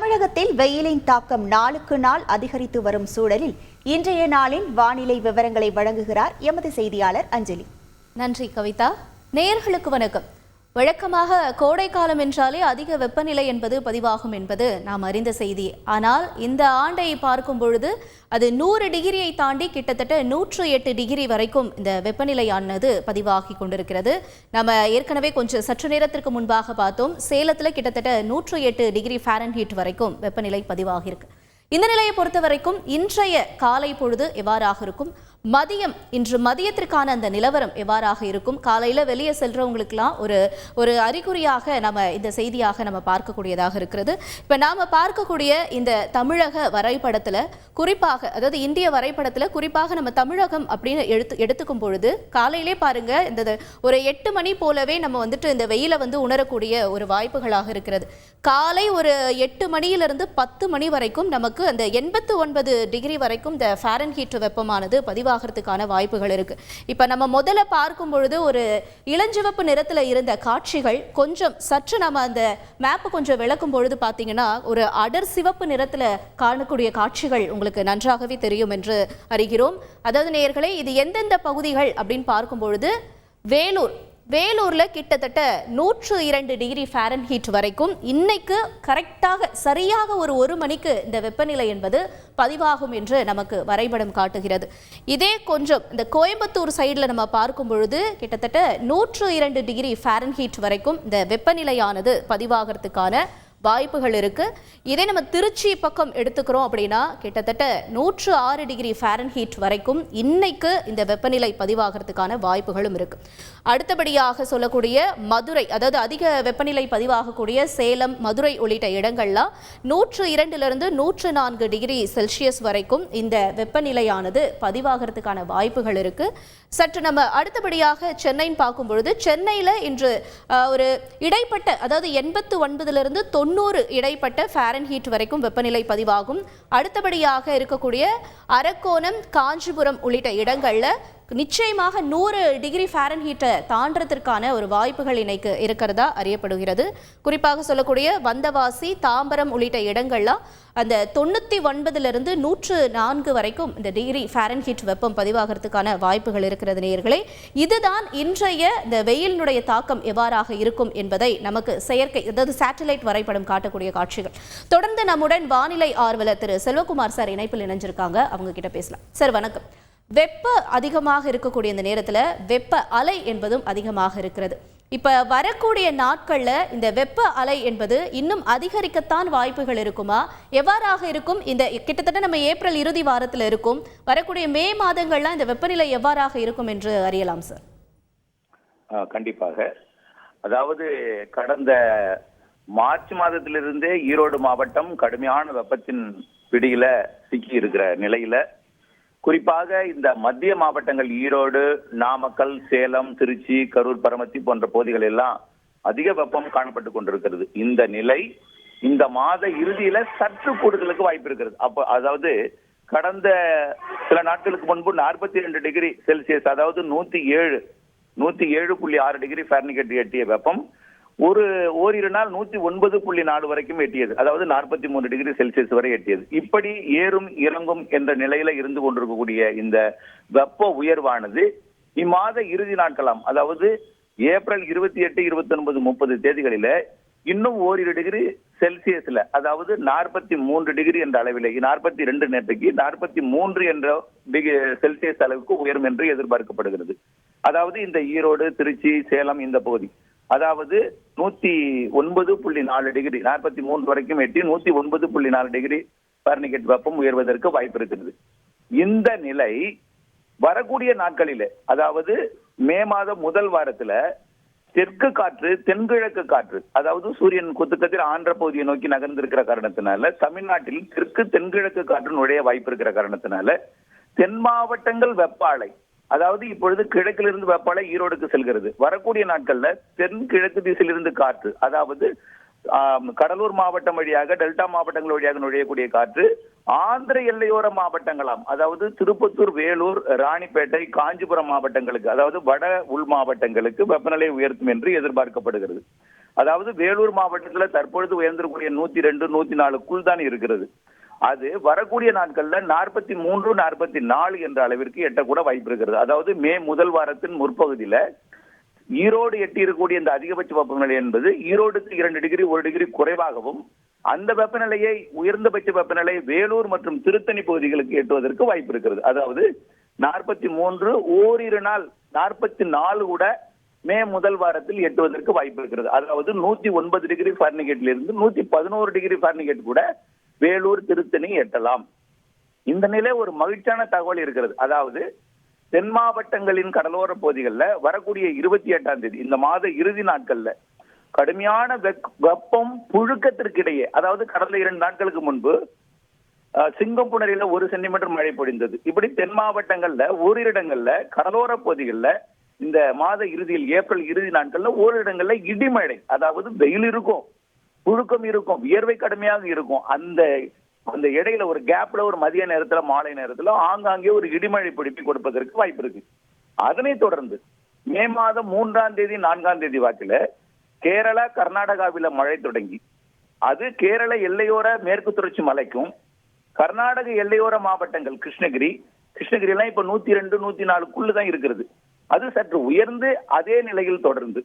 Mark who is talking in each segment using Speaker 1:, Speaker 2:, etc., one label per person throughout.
Speaker 1: தமிழகத்தில் வெயிலின் தாக்கம் நாளுக்கு நாள் அதிகரித்து வரும் சூழலில் இன்றைய நாளின் வானிலை விவரங்களை வழங்குகிறார் எமது செய்தியாளர் அஞ்சலி.
Speaker 2: நன்றி கவிதா. நேயர்களுக்கு வணக்கம். வழக்கமாக கோடை காலம் என்றாலே அதிக வெப்பநிலை என்பது பதிவாகும் என்பது நாம் அறிந்த செய்தி. ஆனால் இந்த ஆண்டை பார்க்கும் பொழுது அது 100 டிகிரியை தாண்டி கிட்டத்தட்ட 108 டிகிரி வரைக்கும் இந்த வெப்பநிலையானது பதிவாகி கொண்டிருக்கிறது. நம்ம ஏற்கனவே சற்று நேரத்திற்கு முன்பாக பார்த்தோம், சேலத்தில் கிட்டத்தட்ட 108 டிகிரி ஃபாரன்ஹீட் வரைக்கும் வெப்பநிலை பதிவாகியிருக்கு. இந்த நிலையை பொறுத்த வரைக்கும் இன்றைய காலை பொழுது எவ்வாறாக இருக்கும், இன்று மதியத்திற்கான அந்த நிலவரம் எவ்வாறாக இருக்கும், காலையில் வெளியே செல்றவங்களுக்கெல்லாம் ஒரு அறிகுறியாக நம்ம இந்த செய்தியாக நம்ம பார்க்கக்கூடியதாக இருக்கிறது. இப்போ நாம் பார்க்கக்கூடிய இந்த தமிழக வரைபடத்தில் குறிப்பாக, அதாவது இந்திய வரைபடத்தில் குறிப்பாக நம்ம தமிழகம் அப்படின்னு எடுத்துக்கும் பொழுது காலையிலே பாருங்க, இந்த ஒரு 8 மணி போலவே நம்ம இந்த வெயிலை உணரக்கூடிய ஒரு வாய்ப்புகளாக இருக்கிறது. காலை ஒரு 8 மணியிலிருந்து 10 மணி வரைக்கும் நமக்கு அந்த 89 டிகிரி வரைக்கும் இந்த ஃபாரன்ஹீட் வெப்பமானது பதிவாகிறதுக்கான வாய்ப்புகள் இருக்கு. இப்ப நம்ம முதல்ல பார்க்கும் பொழுது ஒரு இளஞ்சிவப்பு நிறத்துல இருந்த காட்சிகள் சற்று நம்ம அந்த மேப் விளக்கும் பொழுது பாத்தீங்கன்னா ஒரு அடர் சிவப்பு நிறத்துல காணக்கூடிய காட்சிகள் உங்களுக்கு நன்றாகவே தெரியும் என்று அறிகிறோம். அதாவது நேயர்களே, இது எந்தெந்த பகுதிகள் அப்படின்னு பார்க்கும் பொழுது வேலூர்ல கிட்டத்தட்ட 102 டிகிரி ஃபாரன்ஹீட் வரைக்கும் இன்னைக்கு கரெக்டாக சரியாக ஒரு மணிக்கு இந்த வெப்பநிலை என்பது பதிவாகும் என்று நமக்கு வரைபடம் காட்டுகிறது. இதே இந்த கோயம்புத்தூர் சைடில் நம்ம பார்க்கும் பொழுது கிட்டத்தட்ட 102 டிகிரி ஃபாரன்ஹீட் வரைக்கும் இந்த வெப்பநிலையானது பதிவாகிறதுக்கான வாய்ப்புகள் இருக்கு. இதே நம்ம திருச்சி பக்கம் எடுத்துக்கிறோம் அப்படின்னா கிட்டத்தட்ட 106 டிகிரி ஃபாரன்ஹீட் வரைக்கும் இன்னைக்கு இந்த வெப்பநிலை பதிவாகிறதுக்கான வாய்ப்புகளும் இருக்கு. அடுத்தபடியாக சொல்லக்கூடிய மதுரை, அதாவது அதிக வெப்பநிலை பதிவாகக்கூடிய சேலம், மதுரை உள்ளிட்ட இடங்கள்லாம் 102 104 டிகிரி செல்சியஸ் வரைக்கும் இந்த வெப்பநிலையானது பதிவாகிறதுக்கான வாய்ப்புகள் இருக்கு. சற்று நம்ம அடுத்தபடியாக சென்னைன்னு பார்க்கும் பொழுது சென்னையில் இன்று ஒரு இடைப்பட்ட, அதாவது 89 90 இடைப்பட்ட ஃபாரன்ஹீட் வரைக்கும் வெப்பநிலை பதிவாகும். அடுத்தபடியாக இருக்கக்கூடிய அரக்கோணம், காஞ்சிபுரம் உள்ளிட்ட இடங்கள்ல நிச்சயமாக 100 டிகிரி ஃபாரன்ஹீட்டை தாண்டறதுக்கான ஒரு வாய்ப்புகள் இன்னைக்கு இருக்கிறதா அறியப்படுகிறது. குறிப்பாக சொல்லக்கூடிய வந்தவாசி, தாம்பரம் உள்ளிட்ட இடங்கள்லாம் அந்த 99 104 வரைக்கும் இந்த டிகிரி ஃபாரன்ஹீட் வெப்பம் பதிவாகிறதுக்கான வாய்ப்புகள் இருக்கிறது. நேயர்களே, இதுதான் இன்றைய இந்த வெயிலினுடைய தாக்கம் எவ்வாறாக இருக்கும் என்பதை நமக்கு அதாவது சேட்டலைட் வரைபடம் காட்டக்கூடிய காட்சிகள். தொடர்ந்து நம்முடன் வானிலை ஆர்வலர் திரு செல்வகுமார் சார் இணைப்பில் இணைஞ்சிருக்காங்க, அவங்க கிட்ட பேசலாம். சார் வணக்கம். வெப்ப அதிகமாக இருக்கக்கூடிய இந்த நேரத்தில் வெப்ப அலை என்பதும் அதிகமாக இருக்கிறது. இப்ப வரக்கூடிய நாட்கள்ல இந்த வெப்ப அலை என்பது இன்னும் அதிகரிக்கத்தான் வாய்ப்புகள் இருக்குமா, எவ்வாறாக இருக்கும்? இந்த கிட்டத்தட்ட நம்ம ஏப்ரல் இறுதி வாரத்தில் இருக்கும், வரக்கூடிய மே மாதங்கள்லாம் இந்த வெப்பநிலை எவ்வாறாக இருக்கும் என்று அறியலாம் சார்?
Speaker 3: கண்டிப்பாக. அதாவது கடந்த மார்ச் மாதத்திலிருந்தே ஈரோடு மாவட்டம் கடுமையான வெப்பத்தின் பிடியில சிக்கி இருக்கிற நிலையில, குறிப்பாக இந்த மத்திய மாவட்டங்கள் ஈரோடு, நாமக்கல், சேலம், திருச்சி, கரூர், பரமத்தி போன்ற பகுதிகள் எல்லாம் அதிக வெப்பம் காணப்பட்டு கொண்டிருக்கிறது. இந்த நிலை இந்த மாத இறுதியில சற்று கூடுதலுக்கு வாய்ப்பு இருக்கிறது. அதாவது கடந்த சில நாட்களுக்கு முன்பு 42 டிகிரி செல்சியஸ், அதாவது 107.6 டிகிரி ஃபாரன்ஹீட் எட்டிய வெப்பம் ஓரிரு நாள் 109.4 வரைக்கும் எட்டியது. அதாவது 43 டிகிரி செல்சியஸ் வரை எட்டியது. இப்படி ஏறும் இறங்கும் என்ற நிலையில இருந்து கொண்டிருக்கக்கூடிய இந்த வெப்ப உயர்வானது இம்மாத இறுதி நாட்களாம், அதாவது ஏப்ரல் 28, 29, 30 தேதிகளில இன்னும் ஓரிரு டிகிரி செல்சியஸ்ல, அதாவது 43 டிகிரி என்ற அளவிலே, 42 நேற்றைக்கு 43 என்ற செல்சியஸ் அளவுக்கு உயரும் என்று எதிர்பார்க்கப்படுகிறது. அதாவது இந்த ஈரோடு, திருச்சி, சேலம் இந்த பகுதி, அதாவது 109.4 டிகிரி 43 வரைக்கும் எட்டி 109.4 டிகிரி ஃபாரன்ஹீட் வெப்பம் உயர்வதற்கு வாய்ப்பு இருக்கிறது. இந்த நிலை வரக்கூடிய நாட்களிலே, அதாவது மே மாதம் முதல் வாரத்துல தெற்கு காற்று, தென்கிழக்கு காற்று, அதாவது சூரியன் குத்துக்கதிர் ஆந்திர பகுதியை நோக்கி நகர்ந்திருக்கிற காரணத்தினால தமிழ்நாட்டில் தெற்கு தென்கிழக்கு காற்று நுழைய வாய்ப்பு இருக்கிற காரணத்தினால தென் மாவட்டங்கள் வெப்ப அலை, அதாவது இப்பொழுது கிழக்கிலிருந்து வெப்ப அலை ஈரோடுக்கு செல்கிறது. வரக்கூடிய நாட்கள்ல தென்கிழக்கு திசையிலிருந்து காற்று, அதாவது கடலூர் மாவட்டம் வழியாக, டெல்டா மாவட்டங்கள் வழியாக நுழையக்கூடிய காற்று ஆந்திர எல்லையோர மாவட்டங்களாம், அதாவது திருப்பத்தூர், வேலூர், ராணிப்பேட்டை, காஞ்சிபுரம் மாவட்டங்களுக்கு, அதாவது வட உள் மாவட்டங்களுக்கு வெப்பநிலை உயர்த்தும் என்று எதிர்பார்க்கப்படுகிறது. அதாவது வேலூர் மாவட்டத்துல தற்பொழுது உயர்ந்திருக்கூடிய 102, 104க்குள் தான் இருக்கிறது. அது வரக்கூடிய நாட்கள்ல 43, 44 என்ற அளவிற்கு எட்டக்கூட வாய்ப்பு இருக்கிறது. அதாவது மே முதல் வாரத்தின் முற்பகுதியில ஈரோடு எட்டி இருக்கக்கூடிய இந்த அதிகபட்ச வெப்பநிலை என்பது ஈரோடுக்கு 2 டிகிரி 1 டிகிரி குறைவாகவும், அந்த வெப்பநிலையை உயர்ந்தபட்ச வெப்பநிலை வேலூர் மற்றும் திருத்தணி பகுதிகளுக்கு எட்டுவதற்கு வாய்ப்பு இருக்கிறது. அதாவது 43 ஓரிரு நாள் 44 கூட மே முதல் வாரத்தில் எட்டுவதற்கு வாய்ப்பு இருக்கிறது. அதாவது 109 டிகிரி ஃபாரன்ஹீட்ல இருந்து 111 டிகிரி ஃபாரன்ஹீட் கூட வேலூர் திருத்தணி எட்டலாம். இந்த நிலை ஒரு மகிழ்ச்சியான தகவல் இருக்கிறது. அதாவது தென் மாவட்டங்களின் கடலோர பகுதிகளில் வரக்கூடிய 28ஆம் தேதி இந்த மாத இறுதி நாட்கள்ல கடுமையான வெப்பம் புழுக்கத்திற்கிடையே, அதாவது கடந்த 2 நாட்களுக்கு முன்பு சிங்கம்புணரியில 1 சென்டிமீட்டர் மழை பொழிந்தது. இப்படி தென் மாவட்டங்கள்ல ஓரிரு இடங்கள்ல கடலோர பகுதிகளில் இந்த மாத இறுதியில் ஏப்ரல் இறுதி நாட்கள்ல ஓரிரு இடங்கள்ல இடிமழை, அதாவது வெயில் இருக்கும், புழுக்கம் இருக்கும், வியர்வை கடுமையாக இருக்கும். அந்த இடையில ஒரு கேப்ல ஒரு மதிய நேரத்துல மாலை நேரத்துல ஆங்காங்கே ஒரு இடிமழை பிடிப்பு கொடுப்பதற்கு வாய்ப்பு இருக்கு. அதனைத் தொடர்ந்து மே மாதம் 3ஆம் தேதி 4ஆம் தேதி வாக்கில கேரளா கர்நாடகாவில மழை தொடங்கி, அது கேரள எல்லையோர மேற்கு தொடர்ச்சி மலைக்கும் கர்நாடக எல்லையோர மாவட்டங்கள் கிருஷ்ணகிரிலாம் இப்ப 102, 104க்குள்ள தான் இருக்கிறது. அது சற்று உயர்ந்து அதே நிலையில் தொடர்ந்து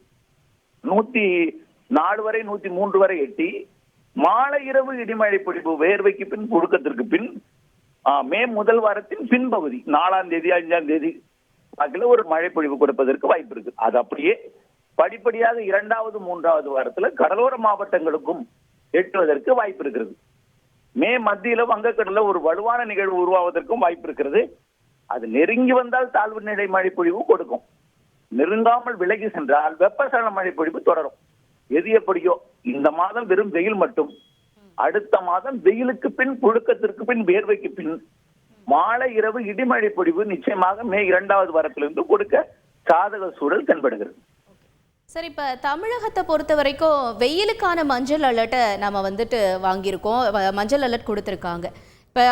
Speaker 3: 104 வரை 103 வரை எட்டி மாலை இரவு இடிமழை பொழிவு வேர்வைக்கு பின் புழுக்கத்திற்கு பின் மே முதல் வாரத்தின் பின்பகுதி 4ஆம் தேதி 5ஆம் தேதி வாக்கில ஒரு மழை பொழிவு கொடுப்பதற்கு வாய்ப்பு இருக்கு. அது அப்படியே படிப்படியாக 2வது 3வது வாரத்துல கடலோர மாவட்டங்களுக்கும் எட்டுவதற்கு வாய்ப்பு இருக்கிறது. மே மத்தியில வங்கக்கடல்ல ஒரு வலுவான நிகழ்வு உருவாவதற்கும் வாய்ப்பு இருக்கிறது. அது நெருங்கி வந்தால் தாழ்வு நிலை மழை பொழிவு கொடுக்கும். நெருங்காமல் விலகி சென்றால் வெப்பசலன மழை பொழிவு தொடரும். எது எப்படியோ இந்த மாதம் வெறும் வெயில் மட்டும், அடுத்த மாதம் வெயிலுக்கு பின் புழுக்கத்திற்கு பின் வேர்வைக்கு பின் மாலை இரவு இடிமழை பொழிவு நிச்சயமாக மே 2வது வாரத்திலிருந்து கொடுக்க சாதக சூழல் தென்படுகிறது.
Speaker 2: சரி, இப்போ தமிழகத்தை பொறுத்த வரைக்கும் வெயிலுக்கான மஞ்சள் அலர்ட்டை நம்ம வாங்கியிருக்கோம், மஞ்சள் அலர்ட் கொடுத்துருக்காங்க. இப்போ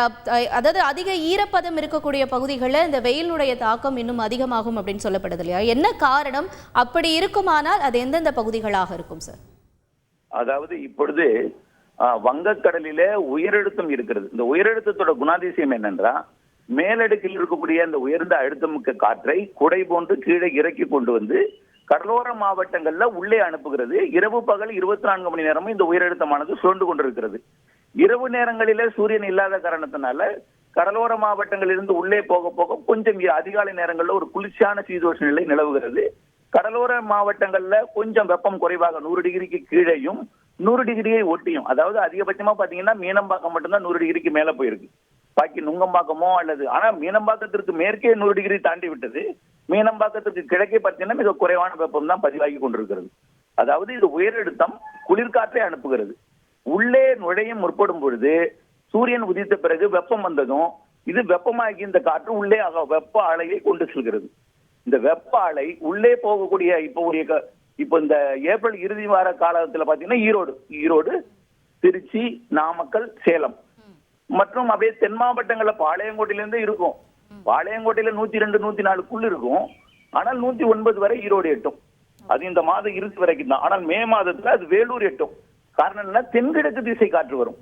Speaker 2: அதாவது அதிக ஈரப்பதம் இருக்கக்கூடிய பகுதிகளில் இந்த வெயிலுடைய தாக்கம் இன்னும் அதிகமாகும் அப்படின்னு சொல்லப்படுது இல்லையா? என்ன காரணம்? அப்படி இருக்குமானால் அது எந்தெந்த பகுதிகளாக இருக்கும் சார்?
Speaker 3: அதாவது இப்பொழுது வங்கக்கடலில உயரழுத்தம் இருக்கிறது. இந்த உயரழுத்தத்தோட குணாதிசயம் என்னென்றா, மேலடுக்கில் இருக்கக்கூடிய அந்த உயர்ந்த அழுத்தமிக்க காற்றை குடை போன்று கீழே இறக்கி கொண்டு வந்து கடலோர மாவட்டங்கள்ல உள்ளே அனுப்புகிறது. இரவு பகல் 24 மணி நேரமும் இந்த உயரழுத்தமானது சுழண்டு கொண்டிருக்கிறது. இரவு நேரங்களில சூரியன் இல்லாத காரணத்தினால கடலோர மாவட்டங்களிலிருந்து உள்ளே போக போக கொஞ்சம் அதிகாலை நேரங்கள்ல ஒரு குளிர்ச்சியான சீதோஷ நிலை நிலவுகிறது. கடலோர மாவட்டங்கள்ல கொஞ்சம் வெப்பம் குறைவாக 100 டிகிரிக்கு கீழேயும் 100 டிகிரியை ஒட்டியும், அதாவது அதிகபட்சமா பாத்தீங்கன்னா மீனம்பாக்கம் மட்டும்தான் 100 டிகிரிக்கு மேல போயிருக்கு. பாக்கி நுங்கம்பாக்கமோ அல்லது, ஆனா மீனம்பாக்கத்திற்கு மேற்கே 100 டிகிரி தாண்டி விட்டது. மீனம்பாக்கத்திற்கு கிழக்கே பார்த்தீங்கன்னா மிக குறைவான வெப்பம் தான் பதிவாகி கொண்டிருக்கிறது. அதாவது இது உயரழுத்தம் குளிர்காற்றை அனுப்புகிறது. உள்ளே நுழைய முற்படும் பொழுது சூரியன் உதித்த பிறகு வெப்பம் வந்ததும் இது வெப்பமாகி இந்த காற்று உள்ளே வெப்ப அலையை கொண்டு செல்கிறது. இந்த வெப்ப அலை உள்ளே போகக்கூடிய இப்போ இந்த ஏப்ரல் இறுதி வார காலத்துல பாத்தீங்கன்னா ஈரோடு, திருச்சி, நாமக்கல், சேலம் மற்றும் அப்படியே தென் மாவட்டங்கள்ல பாளையங்கோட்டையிலிருந்து இருக்கும். பாளையங்கோட்டையில 102, 104க்குள் இருக்கும். ஆனால் 109 வரை ஈரோடு எட்டும். அது இந்த மாத இறுதி வரைக்கும் தான். ஆனால் மே மாதத்துல அது வேலூர் எட்டும். காரணம் என்ன? தென்கிழக்கு திசை காற்று வரும்.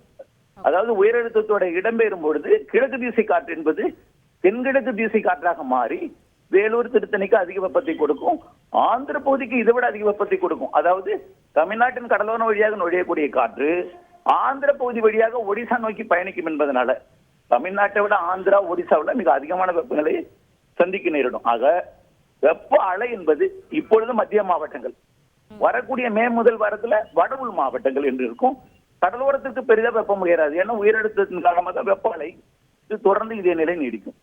Speaker 3: அதாவது உயரழுத்தத்தோட இடம்பெயரும் பொழுது கிழக்கு திசை காற்று என்பது தென்கிழக்கு திசை காற்றாக மாறி வேலூர் திருத்தணிக்கு அதிக வெப்பத்தை கொடுக்கும். ஆந்திர பகுதிக்கு இதை விட அதிக வெப்பத்தை கொடுக்கும். அதாவது தமிழ்நாட்டின் கடலோர வழியாக நுழையக்கூடிய காற்று ஆந்திர பகுதி வழியாக ஒடிசா நோக்கி பயணிக்கும் என்பதனால தமிழ்நாட்டை விட ஆந்திரா, ஒடிசாவில் மிக அதிகமான வெப்பநிலையை சந்திக்க நேரிடும். ஆக வெப்ப அலை என்பது இப்பொழுது மத்திய மாவட்டங்கள், வரக்கூடிய மே முதல் வாரத்துல வடவுள் மாவட்டங்கள் என்று இருக்கும். கடலோரத்திற்கு பெரிதாக வெப்பம் உயராது. ஏன்னா உயரழுத்தத்தின் காரணமாக வெப்ப அலை இது தொடர்ந்து இதே நிலை நீடிக்கும்.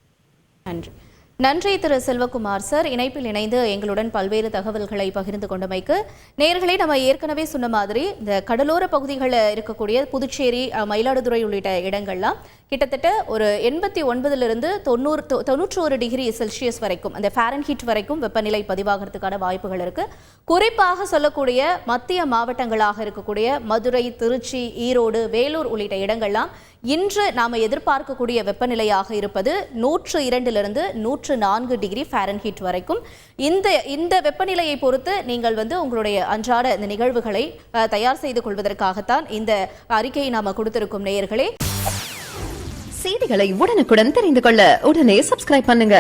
Speaker 2: நன்றி திரு செல்வகுமார் சார், இணைப்பில் இணைந்து எங்களுடன் பல்வேறு தகவல்களை பகிர்ந்து கொண்டமைக்கு. நேயர்களே, நம்ம ஏற்கனவே சொன்ன மாதிரி இந்த கடலோர பகுதிகளில் இருக்கக்கூடிய புதுச்சேரி, மயிலாடுதுறை உள்ளிட்ட இடங்கள்லாம் கிட்டத்தட்ட ஒரு 89லிருந்து 91 டிகிரி செல்சியஸ் வரைக்கும், அந்த ஃபாரன்ஹீட் வரைக்கும் வெப்பநிலை பதிவாகிறதுக்கான வாய்ப்புகள் இருக்கு. குறிப்பாக சொல்லக்கூடிய மத்திய மாவட்டங்களாக இருக்கக்கூடிய மதுரை, திருச்சி, ஈரோடு, வேலூர் உள்ளிட்ட இடங்கள்லாம் இன்று நாம் எதிர்பார்க்கக்கூடிய வெப்பநிலையாக இருப்பது 102லிருந்து -94 டிகிரி ஃபாரன்ஹீட் வரைக்கும். இந்த வெப்பநிலையை பொறுத்து நீங்கள் உங்களுடைய அன்றாட இந்த நிகழ்வுகளை தயார் செய்து கொள்வதற்காகத்தான் இந்த அறிக்கையை நாம கொடுத்திருக்கும். நேயர்களே,
Speaker 4: செய்திகளை உடனுக்குடன் தெரிந்து கொள்ள உடனே சப்ஸ்கிரைப் பண்ணுங்க.